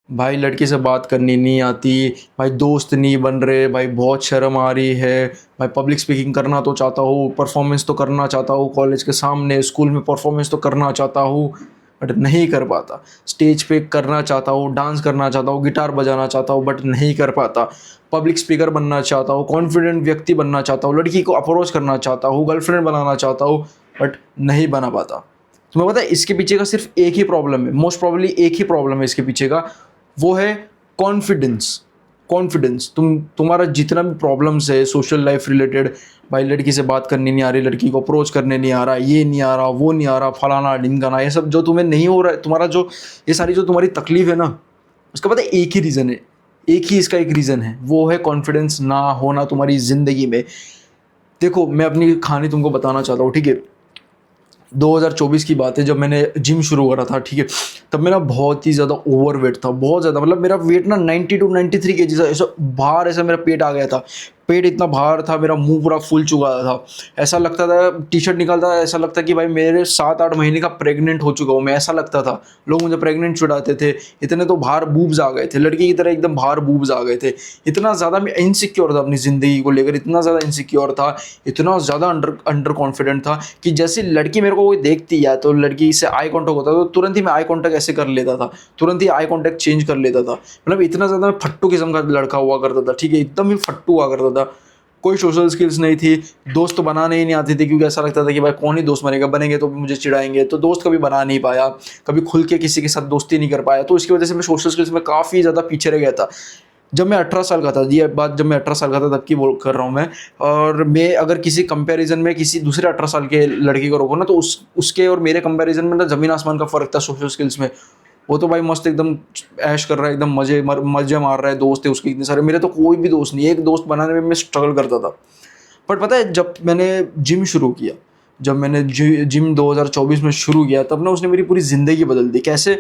भाई लड़की से बात करनी नहीं आती, भाई दोस्त नहीं बन रहे, भाई बहुत शर्म आ रही है, भाई पब्लिक स्पीकिंग करना तो चाहता हूँ, परफॉर्मेंस तो करना चाहता हूँ, कॉलेज के सामने स्कूल में परफॉर्मेंस तो करना चाहता हूँ, बट नहीं कर पाता। स्टेज पे करना चाहता हूँ, डांस करना चाहता हूँ, गिटार बजाना चाहता हूँ, बट नहीं कर पाता। पब्लिक स्पीकर बनना चाहता हूँ, कॉन्फिडेंट व्यक्ति बनना चाहता हूँ, लड़की को अप्रोच करना चाहता हूँ, गर्लफ्रेंड बनाना चाहता हूँ, बट नहीं बना पाता। तुम्हें पता है इसके पीछे का सिर्फ एक ही प्रॉब्लम है, मोस्ट प्रॉब्ली एक ही प्रॉब्लम है इसके पीछे का, वो है कॉन्फिडेंस। कॉन्फिडेंस, तुम्हारा जितना भी प्रॉब्लम्स है सोशल लाइफ रिलेटेड, भाई लड़की से बात करनी नहीं आ रही, लड़की को अप्रोच करने नहीं आ रहा, ये नहीं आ रहा, वो नहीं आ रहा, फलाना ढिमकाना, ये सब जो तुम्हें नहीं हो रहा है, तुम्हारा जो ये सारी जो तुम्हारी तकलीफ है ना, उसका पता है एक ही रीज़न है, एक ही इसका एक रीज़न है, वो है कॉन्फिडेंस ना होना तुम्हारी ज़िंदगी में। देखो मैं अपनी कहानी तुमको बताना चाहता हूँ, ठीक है। 2024 की बात है, जब मैंने जिम शुरू करा था, ठीक है। तब मेरा बहुत ही ज़्यादा ओवर वेट था, बहुत ज़्यादा, मतलब मेरा वेट ना 90 टू 93 kg था, ऐसा बाहर ऐसा मेरा पेट आ गया था। पेट इतना बाहर था, मेरा मुंह पूरा फूल चुका था। ऐसा लगता था, टी शर्ट निकालता था, ऐसा लगता कि भाई मेरे 7-8 महीने का प्रेग्नेंट हो चुका हूँ मैं, ऐसा लगता था। लोग मुझे प्रेग्नेंट छुड़ाते थे, इतने तो बाहर बूब्स आ गए थे, लड़की की तरह एकदम बाहर बूब्स आ गए थे। इतना ज़्यादा मैं इनसिक्योर था अपनी ज़िंदगी को लेकर, इतना ज़्यादा इनसिक्योर था, इतना ज़्यादा अंडर अंडर कॉन्फिडेंट था कि जैसे लड़की मेरे को कोई देखती है तो लड़की से आई कॉन्टैक्ट होता था तो तुरंत ही मैं आई कॉन्टैक्ट ऐसे कर लेता था, तुरंत ही आई कॉन्टैक्ट चेंज कर लेता था। मतलब इतना ज़्यादा मैं फट्टू किस्म का लड़का हुआ करता था, ठीक है, एकदम ही फट्टू हुआ करता था। कोई सोशल स्किल्स नहीं थी, दोस्त बनाने ही नहीं आती थी, क्योंकि ऐसा लगता था कि भाई कौन ही दोस्त बनेगा, बनेंगे तो भी मुझे चिढ़ाएंगे, तो दोस्त कभी बना नहीं पाया, कभी खुल के किसी के साथ दोस्ती नहीं कर पाया। तो इसकी वजह से मैं सोशल स्किल्स में काफ़ी ज़्यादा पीछे रह गया था। जब मैं 18 साल का था, ये बात जब मैं 18 साल का था तब की बोल कर रहा हूँ मैं। और मैं अगर किसी कंपैरिजन में किसी दूसरे 18 साल के लड़के को रोको ना, तो उसके और मेरे कंपैरिजन में ना ज़मीन आसमान का फ़र्क था सोशल स्किल्स में। वो तो भाई मस्त एकदम ऐश कर रहा है, एकदम मजे मार रहा है, दोस्त है उसके इतने सारे, मेरे तो कोई भी दोस्त नहीं, एक दोस्त बनाने में मैं स्ट्रगल करता था। बट पता है जब मैंने जिम शुरू किया, जब मैंने जिम 2024 में शुरू किया, तब ना उसने मेरी पूरी ज़िंदगी बदल दी। कैसे?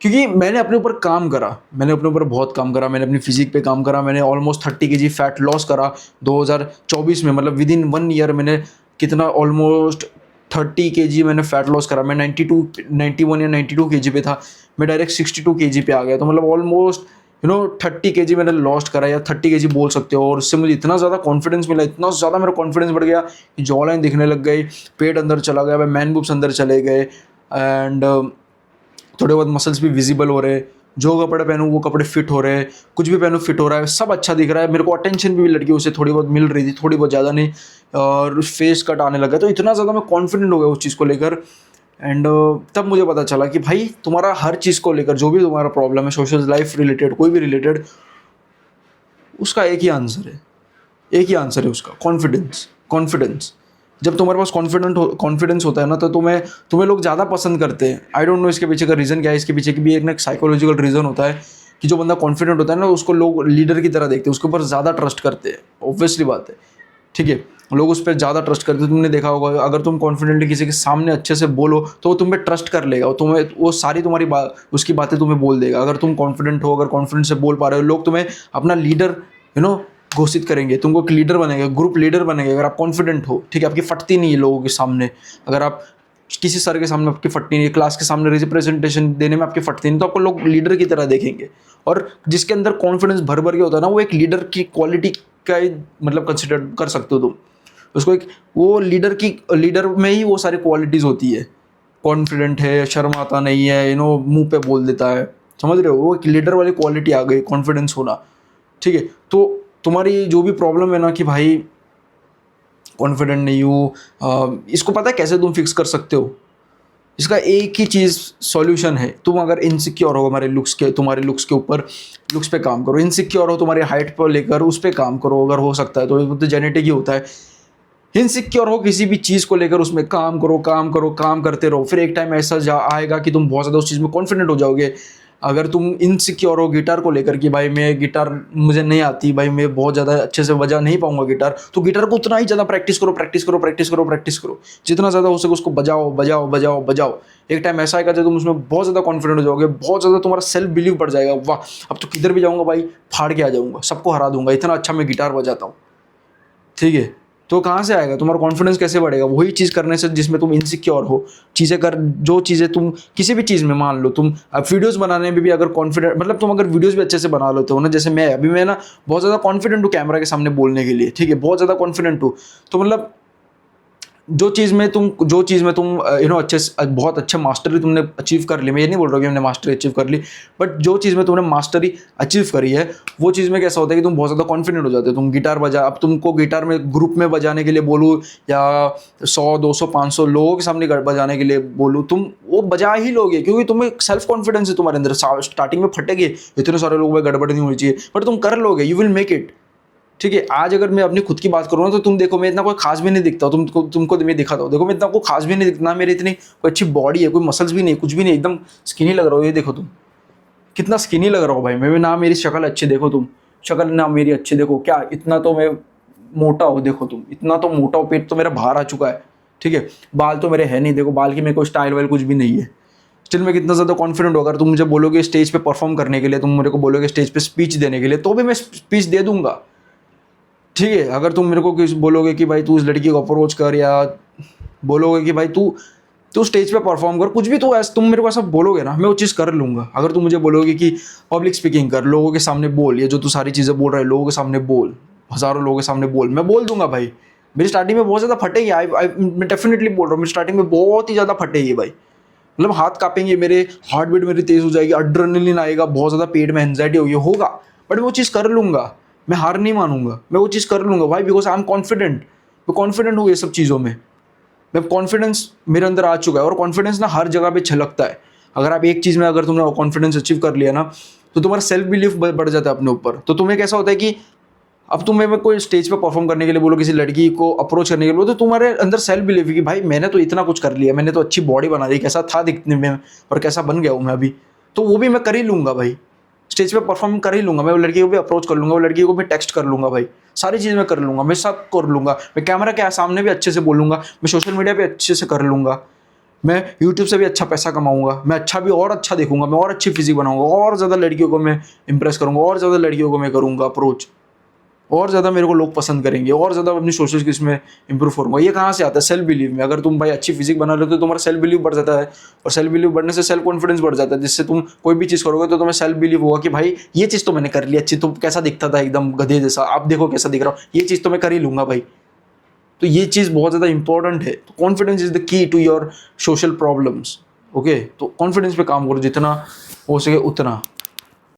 क्योंकि मैंने अपने ऊपर काम करा, मैंने अपने ऊपर बहुत काम करा, मैंने अपनी फिजिक पे काम करा, मैंने ऑलमोस्ट 30 kg फैट लॉस करा 2024 में, मतलब विद इन 1 ईयर मैंने कितना ऑलमोस्ट 30 kg मैंने फैट लॉस करा। मैं 91 या 92 kg पे था, मैं डायरेक्ट 62 kg पे आ गया। तो मतलब ऑलमोस्ट 30 kg मैंने लॉस्ट करा, या 30 kg बोल सकते हो। और उससे मुझे इतना ज़्यादा कॉन्फिडेंस मिला, इतना ज़्यादा मेरा कॉन्फिडेंस बढ़ गया कि जॉ लाइन दिखने लग गई, पेट अंदर चला गया, मैन बूब्स अंदर चले गए, एंड थोड़े बहुत मसल्स भी विजिबल हो रहे, जो कपड़े पहनूँ वो कपड़े फिट हो रहे, कुछ भी पहनूँ फिट हो रहा है, सब अच्छा दिख रहा है। मेरे को अटेंशन भी लड़कियों से थोड़ी बहुत मिल रही थी, थोड़ी बहुत ज़्यादा नहीं, और फेस कट आने लगा। तो इतना ज़्यादा मैं कॉन्फिडेंट हो गया उस चीज़ को लेकर। एंड तब मुझे पता चला कि भाई तुम्हारा हर चीज़ को लेकर जो भी तुम्हारा प्रॉब्लम है, सोशल लाइफ रिलेटेड, कोई भी रिलेटेड, उसका एक ही आंसर है, एक ही आंसर है उसका, कॉन्फिडेंस। कॉन्फिडेंस, जब तुम्हारे पास कॉन्फिडेंस होता है ना, तो तुम्हें लोग ज़्यादा पसंद करते हैं। आई डोंट नो इसके पीछे का रीज़न क्या है, इसके पीछे की भी एक ना साइकोलॉजिकल रीज़न होता है कि जो बंदा कॉन्फिडेंट होता है ना, उसको लोग लीडर की तरह देखते हैं, उसके ऊपर ज़्यादा ट्रस्ट करते हैं। ऑब्वियसली बात है, ठीक है, लोग उस पर ज़्यादा ट्रस्ट करते हैं। तुमने देखा होगा, अगर तुम कॉन्फिडेंटली किसी के सामने अच्छे से बोलो तो वो तुम पे ट्रस्ट कर लेगा, तुम्हें वो सारी तुम्हारी उसकी बातें तुम्हें बोल देगा। अगर तुम कॉन्फिडेंट हो, अगर कॉन्फिडेंस से बोल पा रहे हो, लोग तुम्हें अपना लीडर घोषित करेंगे, तुमको एक लीडर बनेंगे, ग्रुप लीडर बनेंगे, अगर आप कॉन्फिडेंट हो, ठीक है। आपकी फटती नहीं है लोगों के सामने, अगर आप किसी सर के सामने आपकी फटती नहीं है, क्लास के सामने रिप्रेजेंटेशन देने में आपकी फटती नहीं, तो आपको लोग लीडर की तरह देखेंगे। और जिसके अंदर कॉन्फिडेंस भर भर के होता है ना, वो एक लीडर की क्वालिटी का ही मतलब कंसिडर कर सकते हो तुम उसको। एक वो लीडर में ही वो सारी क्वालिटीज़ होती है। कॉन्फिडेंट है, शर्माता नहीं है, मुंह पे बोल देता है, समझ रहे हो, वो एक लीडर वाली क्वालिटी आ गई, कॉन्फिडेंस होना, ठीक है। तो तुम्हारी जो भी प्रॉब्लम है ना कि भाई कॉन्फिडेंट नहीं हूँ, इसको पता है कैसे तुम फिक्स कर सकते हो? इसका एक ही चीज़ सॉल्यूशन है। तुम अगर इनसिक्योर हो तुम्हारे लुक्स के ऊपर, लुक्स पे काम करो। इनसिक्योर हो तुम्हारे हाइट पर लेकर, उस पर काम करो अगर हो सकता है, तो वो तो जेनेटिक ही होता है। इनसिक्योर हो किसी भी चीज़ को लेकर, उसमें काम करो, काम करो, काम करते रहो, फिर एक टाइम ऐसा आएगा कि तुम बहुत ज़्यादा उस चीज़ में कॉन्फिडेंट हो जाओगे। अगर तुम इनसिक्योर हो गिटार को लेकर कि भाई मैं गिटार मुझे नहीं आती, भाई मैं बहुत ज़्यादा अच्छे से बजा नहीं पाऊंगा गिटार, तो गिटार को उतना ही ज़्यादा प्रैक्टिस करो, प्रैक्टिस करो, प्रैक्टिस करो, प्रैक्टिस करो, जितना ज़्यादा हो सके उसको बजाओ, बजाओ, बजाओ, बजाओ। एक टाइम ऐसा आएगा जब तुम उसमें बहुत ज़्यादा कॉन्फिडेंट हो जाओगे, बहुत ज़्यादा तुम्हारा सेल्फ बिलीव बढ़ जाएगा। वाह, अब तो किधर भी जाऊँगा भाई फाड़ के आ जाऊँगा, सबको हरा दूंगा, इतना अच्छा मैं गिटार बजाता हूँ, ठीक है। तो कहाँ से आएगा, तुम्हारा कॉन्फिडेंस कैसे बढ़ेगा? वही चीज़ करने से जिसमें तुम इनसिक्योर हो। चीज़ें कर, जो चीज़ें तुम किसी भी चीज़ में, मान लो तुम अब वीडियोस बनाने में भी अगर कॉन्फिडेंट, मतलब तुम अगर वीडियोस भी अच्छे से बना लेते हो ना, जैसे मैं ना बहुत ज़्यादा कॉन्फिडेंट हूँ कैमरा के सामने बोलने के लिए, ठीक है, बहुत ज़्यादा कॉन्फिडेंट हूँ। तो मतलब जो चीज़ में तुम अच्छे से बहुत अच्छे मास्टरी तुमने अचीव कर ली, मैं ये नहीं बोल रहा कि हमने मास्टरी अचीव कर ली, बट जो चीज़ में तुमने मास्टरी अचीव करी है, वो चीज़ में कैसा होता है कि तुम बहुत ज़्यादा कॉन्फिडेंट हो जाते हो। तुम गिटार बजा, अब तुमको गिटार में ग्रुप में बजाने के लिए बोलूँ या 100 200 500 लोगों के सामने बजाने के लिए बोलूँ, तुम वो बजा ही लोगे, क्योंकि तुम्हें सेल्फ कॉन्फिडेंस है तुम्हारे अंदर। स्टार्टिंग में फटेगे, इतने सारे लोगों में गड़बड़ नहीं होनी चाहिए, बट तुम कर लोगे, यू विल मेक इट। ठीक है, आज अगर मैं अपनी खुद की बात करूँ ना, तो तुम देखो मैं इतना कोई खास भी नहीं दिखता, तुमको मैं दिखाता हूँ, देखो मैं इतना कोई खास भी नहीं दिखता ना, मेरी इतनी कोई अच्छी बॉडी है, कोई मसल्स भी नहीं, कुछ भी नहीं, एकदम स्किनी लग रहा हो। ये देखो तुम कितना स्किनी लग रहा हो भाई, मैं ना, मेरी शक्ल अच्छी देखो तुम, शक्ल ना मेरी अच्छी देखो, क्या इतना तो मैं मोटा हो, देखो तुम इतना तो मोटा हो, पेट तो मेरा बाहर आ चुका है, ठीक है, बाल तो मेरे है नहीं, देखो बाल की मेरे को स्टाइल वाइल कुछ भी नहीं है, स्टिल मैं कितना ज़्यादा कॉन्फिडेंट हो। अगर तुम मुझे बोलोगे स्टेज पे परफॉर्म करने के लिए, तुम मेरे को बोलोगे स्टेज पे स्पीच देने के लिए, तो भी मैं स्पीच दे दूंगा, ठीक है। अगर तुम मेरे को बोलोगे कि भाई तू उस लड़की को अप्रोच कर, या बोलोगे कि भाई तू तू स्टेज पे परफॉर्म कर, कुछ भी तो ऐसा तुम मेरे को ऐसा बोलोगे ना, मैं वो चीज़ कर लूँगा। अगर तुम मुझे बोलोगे कि पब्लिक स्पीकिंग कर, लोगों के सामने बोल, ये जो तू सारी चीज़ें बोल रहा है लोगों के सामने बोल, हज़ारों लोगों के सामने बोल, मैं बोल दूंगा भाई। मेरी स्टार्टिंग में बहुत ज़्यादा फटेगी, मैं डेफिनेटली बोल रहा हूँ, मेरी स्टार्टिंग में बहुत ही ज़्यादा फटेगी भाई, मतलब हाथ कांपेंगे मेरे, हार्ट बीट मेरी तेज़ हो जाएगी, एड्रेनलिन आएगा, बहुत ज़्यादा पेट में एंजाइटी होगी, होगा, बट मैं वो चीज़ कर लूँगा, मैं हार नहीं मानूंगा, मैं वो चीज़ कर लूँगा भाई, बिकॉज आई एम कॉन्फिडेंट। मैं कॉन्फिडेंट हूँ ये सब चीज़ों में, मैं कॉन्फिडेंस मेरे अंदर आ चुका है, और कॉन्फिडेंस ना हर जगह पे छलकता है। अगर आप एक चीज़ में अगर तुमने कॉन्फिडेंस अचीव कर लिया ना, तो तुम्हारा सेल्फ बिलीफ बढ़ जाता है अपने ऊपर। तो तुम्हें कैसा होता है कि अब तुम्हें मैं कोई स्टेज पे परफॉर्म करने के लिए बोलो, किसी लड़की को अप्रोच करने के लिए बोलो, तो तुम्हारे अंदर सेल्फ बिलीफ है कि भाई मैंने तो इतना कुछ कर लिया, मैंने तो अच्छी बॉडी बना ली, कैसा था दिखने में और कैसा बन गया हूँ मैं अभी, तो वो भी मैं कर ही लूँगा भाई, स्टेज पे परफॉर्म कर ही लूँगा, मैं वो लड़की को भी अप्रोच कर लूँगा, वो लड़की को भी टेक्स्ट कर लूँगा भाई, सारी चीज़ मैं कर लूँगा, मैं सब कर लूँगा, मैं कैमरा के सामने भी अच्छे से बोलूँगा, मैं सोशल मीडिया पे अच्छे से कर लूँगा, मैं यूट्यूब से भी अच्छा पैसा कमाऊँगा, मैं अच्छा भी और अच्छा देखूँगा, मैं और अच्छी फिजिक बनाऊँगा, और ज़्यादा लड़कियों को मैं इंप्रेस करूँगा, और ज़्यादा लड़कियों को मैं करूँगा अप्रोच, और ज़्यादा मेरे को लोग पसंद करेंगे, और ज़्यादा अपनी सोशल स्किल्स में इंप्रूव करूँगा। ये कहाँ से आता है? सेल्फ बिलीव में। अगर तुम भाई अच्छी फिजिक बना रहे हो तो तुम्हारा सेल्फ बिलीव बढ़ जाता है, और सेल्फ बिलीव बढ़ने से सेल्फ कॉन्फिडेंस बढ़ जाता है, जिससे तुम कोई भी चीज़ करोगे तो तुम्हें सेल्फ बिलीव होगा कि भाई ये चीज़ तो मैंने कर ली अच्छी, तो कैसा दिखता था एकदम गधे जैसा, आप देखो कैसा दिख रहा हूँ, ये चीज़ तो मैं कर ही लूँगा भाई। तो ये चीज़ बहुत ज़्यादा इंपॉर्टेंट है। तो confidence is the key to your social problems. Okay, तो कॉन्फिडेंस पे काम करो जितना हो सके उतना।